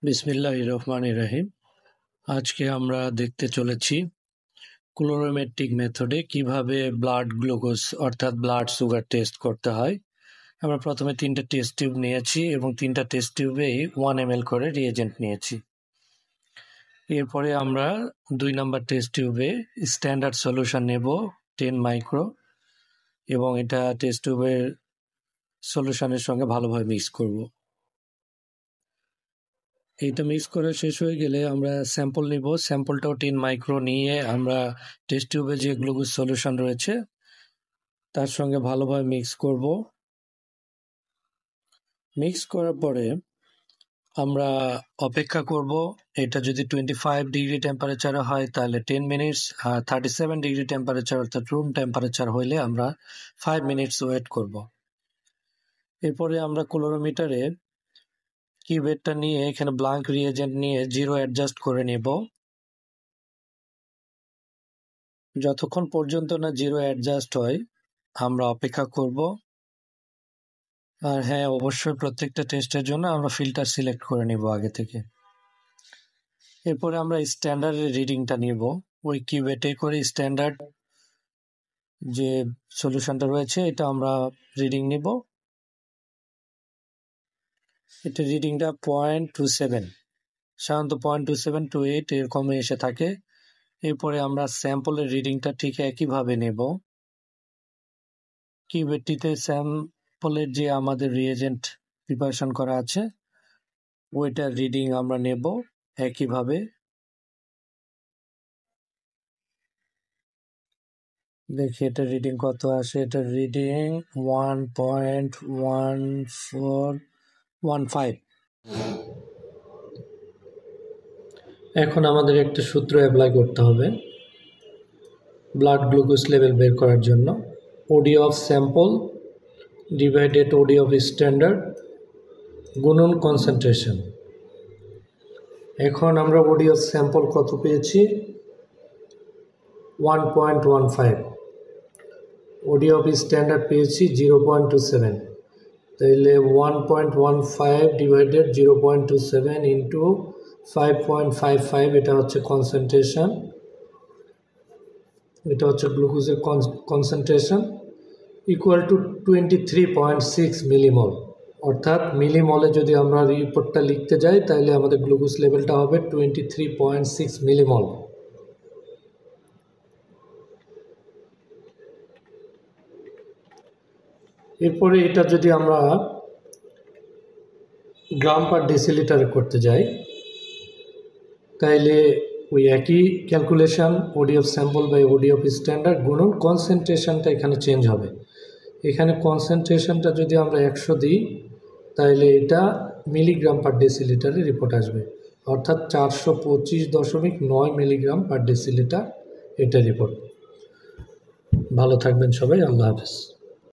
বিসমিল্লাহির রহমানির রহিম। আজকে আমরা দেখতে চলেছি ক্লোরোমেট্রিক মেথডে কিভাবে ব্লাড গ্লুকোজ অর্থাৎ ব্লাড সুগার টেস্ট করতে হয়। আমরা প্রথমে 3টা টেস্ট টিউব নিয়েছি এবং 3টা টেস্ট টিউবেই 1 ml করে রিয়েজেন্ট নিয়েছি। এরপরে আমরা 2 নম্বর টেস্ট টিউবে স্ট্যান্ডার্ড সলিউশন নেব 10 মাইক্রো এবং এটা টেস্ট টিউবের সলিউশনের সঙ্গে ভালোভাবে মিক্স করব। এইটা মিক্স করে শেষ হয়ে গেলে আমরা স্যাম্পল নিব। স্যাম্পলটাও 10 মাইক্রো নিয়ে আমরা টেস্ট টিউবে যে গ্লুকোজ সলিউশন রয়েছে তার সঙ্গে ভালোভাবে মিক্স করব। মিক্স করার পরে আমরা অপেক্ষা করব। এটা যদি 25 ডিগ্রি টেম্পারেচারে হয় তাহলে 10 মিনিটস, আর 37 ডিগ্রি টেম্পারেচার অর্থাৎ রুম টেম্পারেচার হইলে আমরা 5 মিনিটস ওয়েট করব। এরপরে আমরা ক্লোরোমিটারে কিউবেটটা নিয়ে এখানে ব্ল্যাঙ্ক রিয়েজেন্ট নিয়ে 0 অ্যাডজাস্ট করে নেব। যতক্ষণ পর্যন্ত না 0 অ্যাডজাস্ট হয় আমরা অপেক্ষা করব। আর হ্যাঁ, অবশ্যই প্রত্যেকটা টেস্টের জন্য আমরা ফিল্টার সিলেক্ট করে নিব আগে থেকে। এরপরে আমরা স্ট্যান্ডার্ডের রিডিংটা নিব। ওই কিউবেটে করে স্ট্যান্ডার্ড যে সলিউশনটা রয়েছে এটা আমরা রিডিং নিব। এটা রিডিংটা 0.27, সাধারণত 0.27 to 8 এরকমই এসে থাকে। এরপরে আমরা স্যাম্পলের রিডিংটা ঠিক একইভাবে নেব। কিউবেটটিতে স্যাম্পলের যে আমাদের রিয়েজেন্ট প্রিপারেশন করা আছে ওইটার রিডিং আমরা নেব একইভাবে। দেখি এটা রিডিং কত আসে। এটা রিডিং 1.1415। এখন আমাদের একটা সূত্র অ্যাপ্লাই করতে হবে ব্লাড গ্লুকোজ লেভেল বের করার জন্য। OD of sample divided OD of standard গুণন কনসেন্ট্রেশন। এখন আমরা ওডি অফ স্যাম্পল কত পেয়েছি? 1.15। ওডি অফ স্ট্যান্ডার্ড পেয়েছি 0.27। তাহলে 1.15 ডিভাইডেড 0.27 ইন্টু 5.55, এটা হচ্ছে কনসেন্ট্রেশন, এটা হচ্ছে গ্লুকোজের কনসেন্ট্রেশন, ইকুয়াল টু 23.6 মিলিমল। অর্থাৎ মিলিমলে যদি আমরা রিপোর্টটা লিখতে যাই তাহলে আমাদের গ্লুকোজ লেভেলটা হবে 23.6 মিলিমল। এরপরে এটা যদি আমরা গ্রাম পার ডেসিলিটারে করতে যাই তাইলে ওই একই calculation OD of sample by OD of standard গুণন কনসেন্ট্রেশনটা এখানে চেঞ্জ হবে। এখানে কনসেন্ট্রেশনটা যদি আমরা 100 দিই তাহলে এটা মিলিগ্রাম পার ডেসিলিটারে রিপোর্ট আসবে, অর্থাৎ 425.9 মিলিগ্রাম পার ডেসিলিটার এটা রিপোর্ট। ভালো থাকবেন সবাই, আল্লাহ হাফেজ।